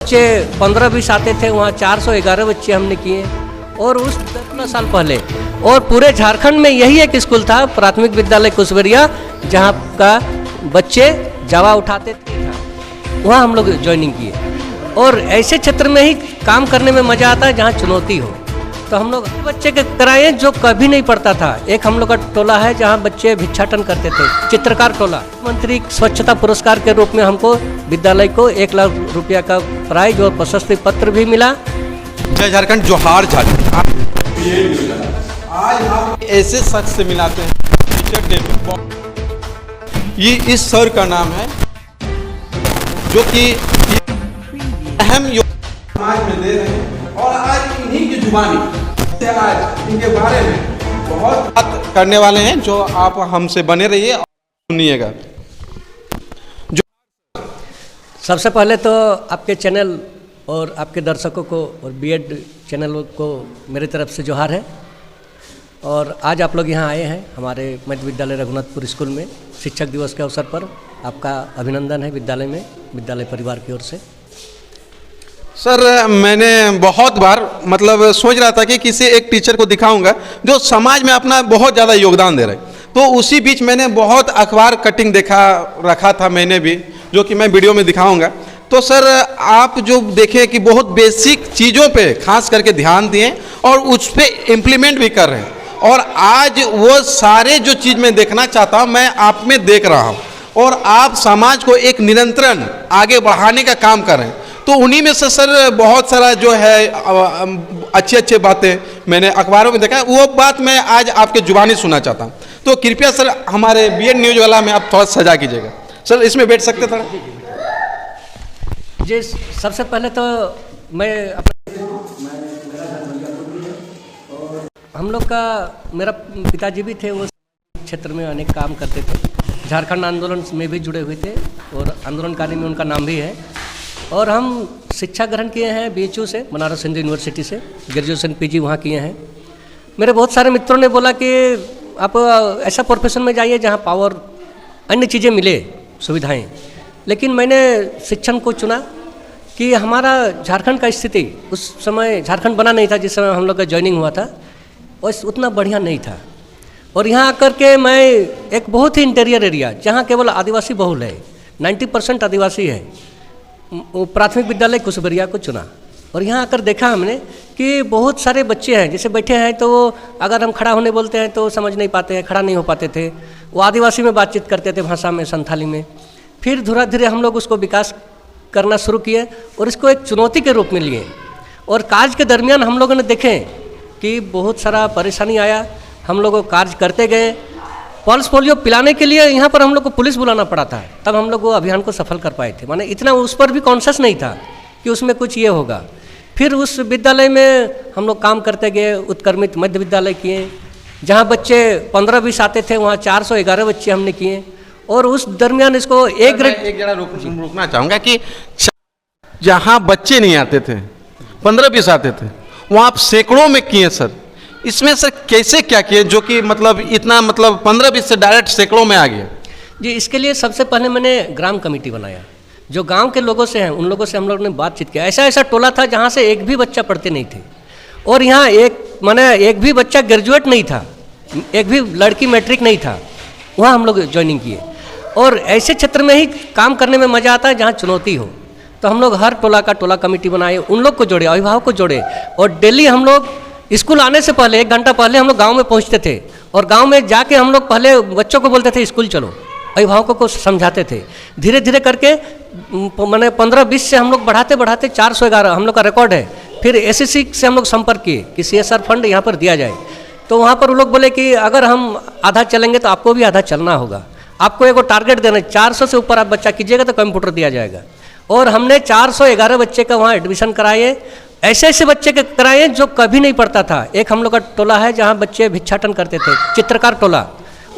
बच्चे 15-20 आते थे, वहाँ 411 बच्चे हमने किए और उस 10 साल पहले। और पूरे झारखंड में यही एक स्कूल था, प्राथमिक विद्यालय कुशबरिया, जहाँ का बच्चे जावा उठाते थे, वहाँ हम लोग ज्वाइनिंग किए। और ऐसे क्षेत्र में ही काम करने में मज़ा आता है जहाँ चुनौती हो। तो हम लोग बच्चे के कराए जो कभी नहीं पढ़ता था। एक हम लोग का टोला है जहाँ बच्चे भिक्षाटन करते थे, चित्रकार टोला। मंत्री स्वच्छता पुरस्कार के रूप में हमको विद्यालय को 1 लाख रुपया का प्राइज और प्रशस्ति पत्र भी मिला। जय झारखंड, जोहार झारखंड। आज आप ऐसे शख्स से मिलाते हैं टीचर डे में। ये इस सर का नाम है जो कि अहम समाज में दे रहे हैं और आज इन्हीं की जुबानी से आज इनके बारे में बहुत बात करने वाले हैं, जो आप हमसे बने रहिए और सुनिएगा। सबसे पहले तो आपके चैनल और आपके दर्शकों को और बीएड चैनल को मेरी तरफ से जोहार है। और आज आप लोग यहाँ आए हैं हमारे मध्य विद्यालय रघुनाथपुर स्कूल में शिक्षक दिवस के अवसर पर। आपका अभिनंदन है विद्यालय में, विद्यालय परिवार की ओर से। सर, मैंने बहुत बार मतलब सोच रहा था कि किसी एक टीचर को दिखाऊंगा जो समाज में अपना बहुत ज़्यादा योगदान दे रहे। तो उसी बीच मैंने बहुत अखबार कटिंग रखा था मैंने भी, जो कि मैं वीडियो में दिखाऊंगा। तो सर, आप जो देखें कि बहुत बेसिक चीज़ों पे खास करके ध्यान दिए और उस पर इम्प्लीमेंट भी कर रहे हैं। और आज वो सारे जो चीज़ मैं देखना चाहता हूँ मैं आप में देख रहा हूँ, और आप समाज को एक निरंतरण आगे बढ़ाने का काम कर रहे हैं। तो उन्हीं में से सर बहुत सारा जो है अच्छी बातें मैंने अखबारों में देखा है, वो बात मैं आज आपके जुबानी सुनना चाहता हूँ। तो कृपया सर हमारे बीएड न्यूज़ वाला में आप थोड़ा सजा कीजिएगा। सर, इसमें बैठ सकते थोड़ा जी। सबसे पहले तो मैं हम लोग का मेरा पिताजी भी थे, वो क्षेत्र में अनेक काम करते थे, झारखंड आंदोलन में भी जुड़े हुए थे और आंदोलनकारी में उनका नाम भी है। और हम शिक्षा ग्रहण किए हैं बीएचयू से, बनारस हिंदू यूनिवर्सिटी से, ग्रेजुएशन पीजी वहाँ किए हैं। मेरे बहुत सारे मित्रों ने बोला कि आप ऐसा प्रोफेशन में जाइए जहाँ पावर अन्य चीज़ें मिले, सुविधाएं। लेकिन मैंने शिक्षण को चुना कि हमारा झारखंड का स्थिति उस समय, झारखंड बना नहीं था जिस समय हम लोग का ज्वाइनिंग हुआ था, और उतना बढ़िया नहीं था। और यहाँ आकर के मैं एक बहुत ही इंटीरियर एरिया जहाँ केवल आदिवासी बहुल है, 90% आदिवासी है, प्राथमिक विद्यालय कुशबरिया को चुना। और यहाँ आकर देखा हमने कि बहुत सारे बच्चे हैं, जैसे बैठे हैं तो अगर हम खड़ा होने बोलते हैं तो समझ नहीं पाते हैं, खड़ा नहीं हो पाते थे। वो आदिवासी में बातचीत करते थे, भाषा में, संथाली में। फिर धीरे धीरे हम लोग उसको विकास करना शुरू किए और इसको एक चुनौती के रूप में लिए। और कार्य के दरमियान हम लोगों ने देखे कि बहुत सारा परेशानी आया। हम लोग कार्य करते गए। पल्स पोलियो पिलाने के लिए यहाँ पर हम लोग को पुलिस बुलाना पड़ा था, तब हम लोग वो अभियान को सफल कर पाए थे। माने इतना उस पर भी कॉन्शियस नहीं था कि उसमें कुछ ये होगा। फिर उस विद्यालय में हम लोग काम करते गए, उत्क्रमित मध्य विद्यालय किए, जहाँ बच्चे 15-20 आते थे, वहाँ 411 बच्चे हमने किए। और उस दरमियान इसको एक जगह रुकना चाहूँगा कि जहाँ बच्चे नहीं आते थे, 15-20 आते थे, वहाँ आप सैकड़ों में किए सर। इसमें सर कैसे क्या किए जो कि मतलब इतना मतलब 15-20 से डायरेक्ट सैकड़ों में आ गया? जी, इसके लिए सबसे पहले मैंने ग्राम कमेटी बनाया, जो गांव के लोगों से हैं, उन लोगों से हम लोग ने बातचीत किया। ऐसा टोला था जहां से एक भी बच्चा पढ़ते नहीं थे, और यहाँ एक भी बच्चा ग्रेजुएट नहीं था, एक भी लड़की मैट्रिक नहीं था। वहाँ हम लोग ज्वाइनिंग किए। और ऐसे क्षेत्र में ही काम करने में मज़ा आता है जहाँ चुनौती हो। तो हम लोग हर टोला का टोला कमेटी बनाए, उन लोग को जोड़े, अभिभावक को जोड़े। और डेली हम लोग स्कूल आने से पहले 1 घंटा पहले हम लोग गांव में पहुंचते थे, और गांव में जाके हम लोग पहले बच्चों को बोलते थे स्कूल चलो, अभिभावकों को समझाते थे। धीरे धीरे करके मैंने 15-20 से हम लोग बढ़ाते 411 हम लोग का रिकॉर्ड है। फिर एसएससी से हम लोग संपर्क किए कि सीएसआर फंड यहाँ पर दिया जाए। तो वहाँ पर वो लोग बोले कि अगर हम आधा चलेंगे तो आपको भी आधा चलना होगा, आपको एगो टारगेट देना, 400 से ऊपर आप बच्चा कीजिएगा तो कंप्यूटर दिया जाएगा। और हमने 411 बच्चे का वहाँ एडमिशन कराए। ऐसे बच्चे के कराए जो कभी नहीं पढ़ता था। एक हम लोग का टोला है जहाँ बच्चे भिक्षाटन करते थे, चित्रकार टोला,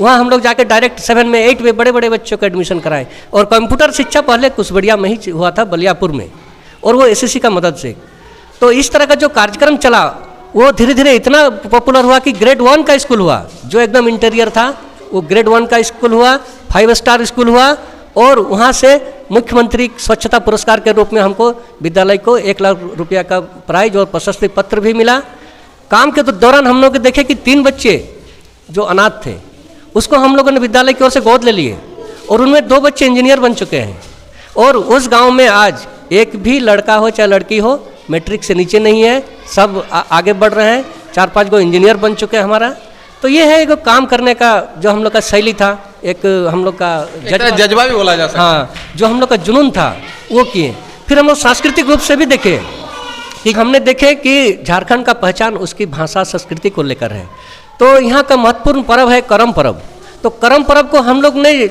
वहाँ हम लोग जाके डायरेक्ट 7 में 8 में बड़े बड़े बच्चों को एडमिशन कराए। और कंप्यूटर शिक्षा पहले कुशबरिया में ही हुआ था, बलियापुर में, और वो एसएससी का मदद से। तो इस तरह का जो कार्यक्रम चला वो धीरे धीरे इतना पॉपुलर हुआ कि ग्रेड 1 का स्कूल हुआ, जो एकदम इंटीरियर था, वो ग्रेड 1 का स्कूल हुआ, 5 स्टार स्कूल हुआ। और वहाँ से मुख्यमंत्री स्वच्छता पुरस्कार के रूप में हमको विद्यालय को 1 लाख रुपया का प्राइज और प्रशस्ति पत्र भी मिला। काम के दौरान हम लोग देखे कि 3 बच्चे जो अनाथ थे उसको हम लोगों ने विद्यालय की ओर से गोद ले लिए और उनमें 2 बच्चे इंजीनियर बन चुके हैं। और उस गांव में आज एक भी लड़का हो चाहे लड़की हो मैट्रिक से नीचे नहीं है, सब आगे बढ़ रहे हैं। 4-5 गो इंजीनियर बन चुके हैं हमारा। तो ये है एक काम करने का जो हम लोग का शैली था, एक हम लोग का जज्बा भी बोला जा सकता है। हाँ, जो हम लोग का जुनून था वो किए। फिर हम लोग सांस्कृतिक रूप से भी देखे कि हमने देखे कि झारखंड का पहचान उसकी भाषा संस्कृति को लेकर है। तो यहाँ का महत्वपूर्ण पर्व है करम पर्व। तो करम पर्व को हम लोग ने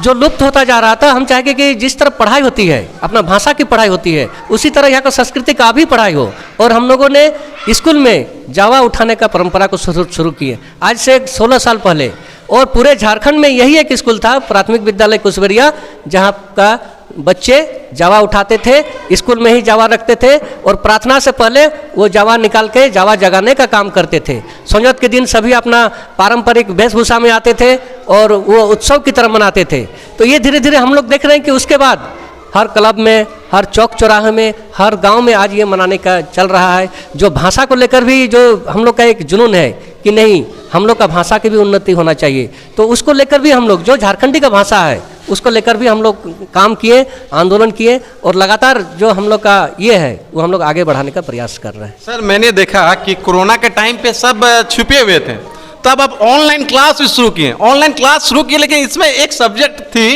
जो लुप्त होता जा रहा था, हम चाहेंगे कि जिस तरह पढ़ाई होती है, अपना भाषा की पढ़ाई होती है, उसी तरह यहाँ का संस्कृति का भी पढ़ाई हो। और हम लोगों ने स्कूल में जावा उठाने का परंपरा को शुरू किए आज से 16 साल पहले। और पूरे झारखंड में यही एक स्कूल था, प्राथमिक विद्यालय कुशबेरिया, जहाँ का बच्चे जावा उठाते थे, स्कूल में ही जावा रखते थे और प्रार्थना से पहले वो जावा निकाल के जावा जगाने का काम करते थे। संजत के दिन सभी अपना पारंपरिक वेशभूषा में आते थे और वो उत्सव की तरह मनाते थे। तो ये धीरे धीरे हम लोग देख रहे हैं कि उसके बाद हर क्लब में, हर चौक चौराहे में, हर गांव में आज ये मनाने का चल रहा है। जो भाषा को लेकर भी जो हम लोग का एक जुनून है कि नहीं, हम लोग का भाषा की भी उन्नति होना चाहिए, तो उसको लेकर भी हम लोग जो झारखंडी का भाषा है उसको लेकर भी हम लोग काम किए, आंदोलन किए और लगातार जो हम लोग का ये है वो हम लोग आगे बढ़ाने का प्रयास कर रहे हैं। सर, मैंने देखा कि कोरोना के टाइम पे सब छुपे हुए थे, तब अब ऑनलाइन क्लास शुरू किए, ऑनलाइन क्लास शुरू की। लेकिन इसमें एक सब्जेक्ट थी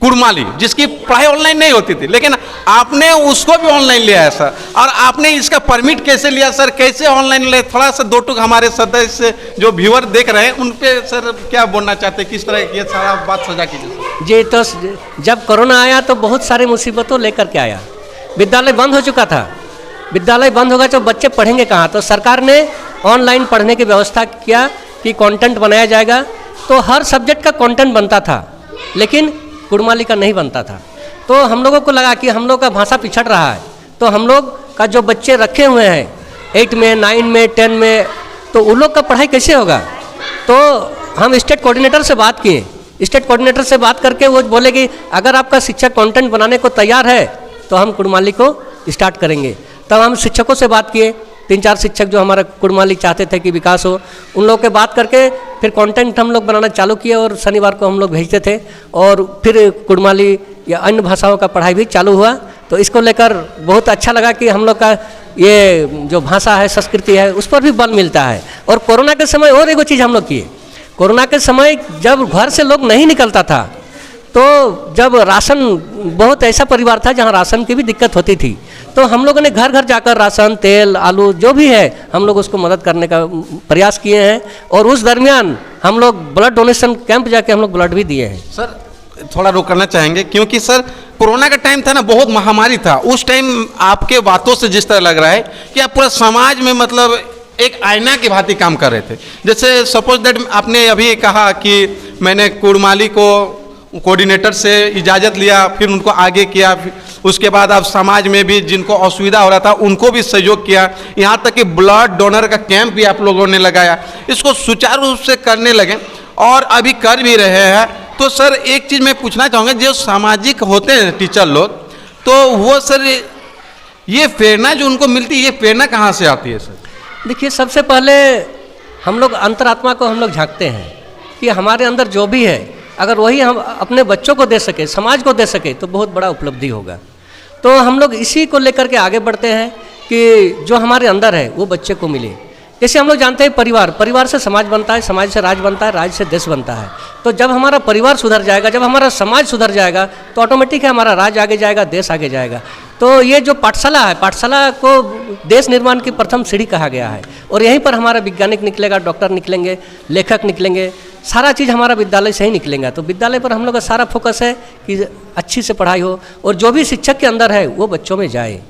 कुड़माली, जिसकी पढ़ाई ऑनलाइन नहीं होती थी, लेकिन आपने उसको भी ऑनलाइन लिया है सर। और आपने इसका परमिट कैसे लिया सर, कैसे ऑनलाइन लिया? थोड़ा सा 2 टूक हमारे सदस्य जो व्यूअर देख रहे हैं उन पे सर क्या बोलना चाहते हैं, किस तरह ये सारा बात सजा कीजिए। जी, तो जब कोरोना आया तो बहुत सारी मुसीबतों लेकर के आया। विद्यालय बंद हो चुका था, विद्यालय बंद होगा तो बच्चे पढ़ेंगे कहाँ? तो सरकार ने ऑनलाइन पढ़ने की व्यवस्था किया कि कंटेंट बनाया जाएगा। तो हर सब्जेक्ट का कंटेंट बनता था लेकिन कुड़माली का नहीं बनता था। तो हम लोगों को लगा कि हम लोग का भाषा पिछड़ रहा है, तो हम लोग का जो बच्चे रखे हुए हैं 8 में, 9 में, 10 में, तो उन लोग का पढ़ाई कैसे होगा? तो हम स्टेट कोऑर्डिनेटर से बात किए। स्टेट कोऑर्डिनेटर से बात करके वो बोले कि अगर आपका शिक्षक कंटेंट बनाने को तैयार है तो हम कुड़माली को स्टार्ट करेंगे। तब हम शिक्षकों से बात किए, 3-4 शिक्षक जो हमारा कुड़माली चाहते थे कि विकास हो, उन लोगों के बात करके फिर कंटेंट हम लोग बनाना चालू किए और शनिवार को हम लोग भेजते थे और फिर कुड़माली या अन्य भाषाओं का पढ़ाई भी चालू हुआ। तो इसको लेकर बहुत अच्छा लगा कि हम लोग का ये जो भाषा है, संस्कृति है, उस पर भी बल मिलता है। और कोरोना के समय और एक चीज़ हम लोग किए, कोरोना के समय जब घर से लोग नहीं निकलता था, तो जब राशन, बहुत ऐसा परिवार था जहाँ राशन की भी दिक्कत होती थी, तो हम लोगों ने घर घर जाकर राशन, तेल, आलू जो भी है हम लोग उसको मदद करने का प्रयास किए हैं। और उस दरमियान हम लोग ब्लड डोनेशन कैंप जाके हम लोग ब्लड भी दिए हैं। सर, थोड़ा रोकना चाहेंगे क्योंकि सर कोरोना का टाइम था ना, बहुत महामारी था उस टाइम। आपके बातों से जिस तरह लग रहा है कि आप पूरा समाज में मतलब एक आईना की भांति काम कर रहे थे। जैसे सपोज दैट आपने अभी कहा कि मैंने कुड़माली को कोऑर्डिनेटर से इजाज़त लिया, फिर उनको आगे किया, उसके बाद आप समाज में भी जिनको असुविधा हो रहा था उनको भी सहयोग किया, यहाँ तक कि ब्लड डोनर का कैंप भी आप लोगों ने लगाया। इसको सुचारू रूप से करने लगे और अभी कर भी रहे हैं। तो सर एक चीज़ मैं पूछना चाहूँगा, जो सामाजिक होते हैं टीचर लोग, तो वो सर ये प्रेरणा जो उनको मिलती है, ये प्रेरणा कहाँ से आती है सर? देखिए, सबसे पहले हम लोग अंतरात्मा को हम लोग झांकते हैं कि हमारे अंदर जो भी है अगर वही हम अपने बच्चों को दे सके, समाज को दे सके, तो बहुत बड़ा उपलब्धि होगा। तो हम लोग इसी को लेकर के आगे बढ़ते हैं कि जो हमारे अंदर है वो बच्चे को मिले। जैसे हम लोग जानते हैं परिवार से समाज बनता है, समाज से राज्य बनता है, राज्य से देश बनता है। तो जब हमारा परिवार सुधर जाएगा, जब हमारा समाज सुधर जाएगा, तो ऑटोमेटिक है हमारा राज्य आगे जाएगा, देश आगे जाएगा। तो ये जो पाठशाला है, पाठशाला को देश निर्माण की प्रथम सीढ़ी कहा गया है। और यहीं पर हमारा वैज्ञानिक निकलेगा, डॉक्टर निकलेंगे, लेखक निकलेंगे, सारा चीज़ हमारा विद्यालय से ही निकलेगा। तो विद्यालय पर हम लोग का सारा फोकस है कि अच्छी से पढ़ाई हो और जो भी शिक्षक के अंदर है वो बच्चों में जाए।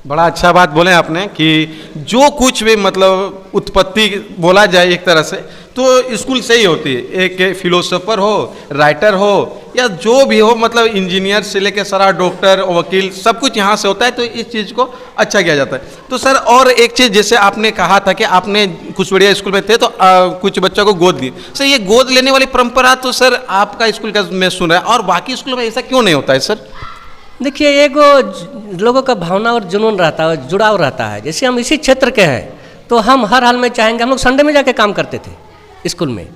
बड़ा अच्छा बात बोले आपने कि जो कुछ भी मतलब उत्पत्ति बोला जाए एक तरह से तो स्कूल से ही होती है। एक फिलोसोफर हो, राइटर हो क्या जो भी हो, मतलब इंजीनियर से लेकर सारा डॉक्टर वकील सब कुछ यहाँ से होता है, तो इस चीज़ को अच्छा किया जाता है। तो सर और एक चीज़, जैसे आपने कहा था कि आपने कुछ बढ़िया स्कूल में थे तो कुछ बच्चों को गोद दी, सर ये गोद लेने वाली परंपरा तो सर आपका स्कूल का मैं सुन रहा है, और बाकी स्कूलों में ऐसा क्यों नहीं होता है सर? देखिए, एक लोगों का भावना और जुनून रहता है, जुड़ाव रहता है। जैसे हम इसी क्षेत्र के हैं तो हम हर हाल में चाहेंगे, हम लोग संडे में जाके काम करते थे स्कूल में,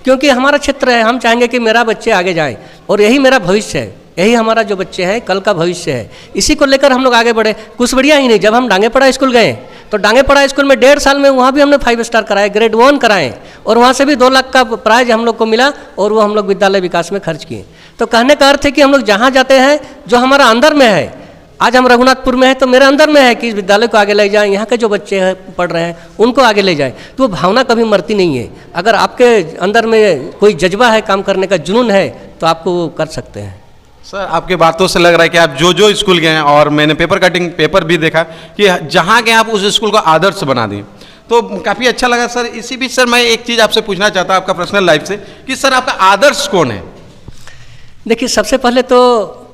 क्योंकि हमारा क्षेत्र है। हम चाहेंगे कि मेरा बच्चे आगे जाए और यही मेरा भविष्य है, यही हमारा जो बच्चे हैं कल का भविष्य है। इसी को लेकर हम लोग आगे बढ़े। कुछ बढ़िया ही नहीं, जब हम डांगेपड़ा स्कूल गए तो डांगेपड़ा स्कूल में 1.5 साल में वहाँ भी हमने 5 स्टार कराए, ग्रेड 1 कराएं, और वहाँ से भी 2 लाख का प्राइज हम लोग को मिला, और वो हम लोग विद्यालय विकास में खर्च किए। तो कहने का अर्थ है कि हम लोग जहाँ जाते हैं जो हमारा अंदर में है, आज हम रघुनाथपुर में हैं तो मेरे अंदर में है कि इस विद्यालय को आगे ले जाएं, यहाँ के जो बच्चे हैं पढ़ रहे हैं उनको आगे ले जाएं। तो वो भावना कभी मरती नहीं है। अगर आपके अंदर में कोई जज्बा है, काम करने का जुनून है, तो आपको वो कर सकते हैं। सर आपके बातों से लग रहा है कि आप जो स्कूल गए हैं, और मैंने पेपर कटिंग पेपर भी देखा कि जहाँ गए आप उस स्कूल को आदर्श बना दिए, तो काफ़ी अच्छा लगा सर। इसी बीच सर मैं एक चीज़ आपसे पूछना चाहता हूँ आपका पर्सनल लाइफ से, कि सर आपका आदर्श कौन है? देखिए, सबसे पहले तो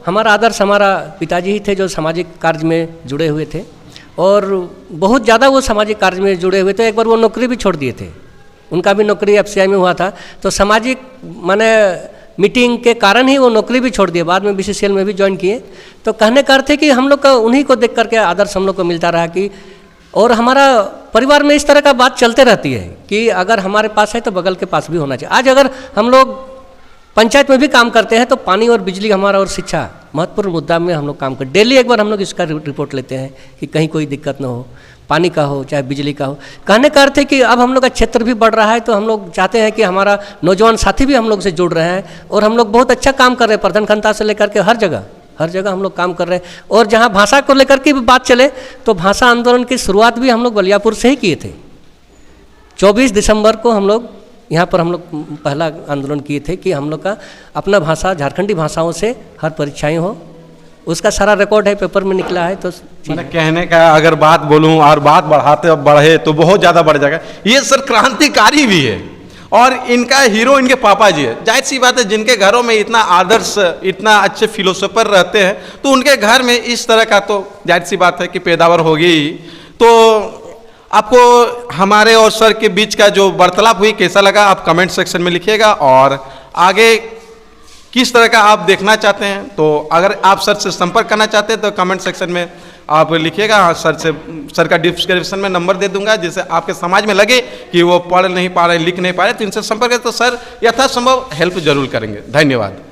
हमारा आदर्श हमारा पिताजी ही थे, जो सामाजिक कार्य में जुड़े हुए थे, और बहुत ज़्यादा वो सामाजिक कार्य में जुड़े हुए थे। एक बार वो नौकरी भी छोड़ दिए थे, उनका भी नौकरी FCI में हुआ था, तो सामाजिक माने मीटिंग के कारण ही वो नौकरी भी छोड़ दिए, बाद में BCCL में भी ज्वाइन किए। तो कहने का अर्थ है कि हम लोग का उन्हीं को देख करके आदर्श हम लोग को मिलता रहा कि, और हमारा परिवार में इस तरह का बात चलते रहती है कि अगर हमारे पास है तो बगल के पास भी होना चाहिए। आज अगर हम लोग पंचायत में भी काम करते हैं तो पानी और बिजली हमारा और शिक्षा महत्वपूर्ण मुद्दा में हम लोग काम करते, डेली एक बार हम लोग इसका रिपोर्ट लेते हैं कि कहीं कोई दिक्कत ना हो, पानी का हो चाहे बिजली का हो। कहने का अर्थ है कि अब हम लोग का क्षेत्र भी बढ़ रहा है, तो हम लोग चाहते हैं कि हमारा नौजवान साथी भी हम लोग से जुड़ रहे हैं, और हम लोग बहुत अच्छा काम कर रहे हैं। प्रधान खंता से लेकर के हर जगह हम लोग काम कर रहे हैं। और जहाँ भाषा को लेकर के भी बात चले तो भाषा आंदोलन की शुरुआत भी हम लोग बलियापुर से ही किए थे। 24 दिसंबर को हम लोग यहाँ पर हम लोग पहला आंदोलन किए थे कि हम लोग का अपना भाषा, झारखंडी भाषाओं से हर परीक्षाएं हो। उसका सारा रिकॉर्ड है, पेपर में निकला है। तो मैंने कहने का अगर बात बोलूं और बात बढ़े तो बहुत ज़्यादा बढ़ जाएगा। ये सर क्रांतिकारी भी है, और इनका हीरो इनके पापा जी है। जाहिर सी बात है, जिनके घरों में इतना आदर्श, इतना अच्छे फिलोसोफर रहते हैं, तो उनके घर में इस तरह का तो जाहिर सी बात है कि पैदावार होगी ही। तो आपको हमारे और सर के बीच का जो वार्तालाप हुई कैसा लगा, आप कमेंट सेक्शन में लिखिएगा, और आगे किस तरह का आप देखना चाहते हैं, तो अगर आप सर से संपर्क करना चाहते हैं तो कमेंट सेक्शन में आप लिखिएगा। सर का डिस्क्रिप्शन में नंबर दे दूंगा, जिससे आपके समाज में लगे कि वो पढ़ नहीं पा रहे, लिख नहीं पा रहे, तो इनसे संपर्क करें, तो सर यथासंभव हेल्प जरूर करेंगे। धन्यवाद।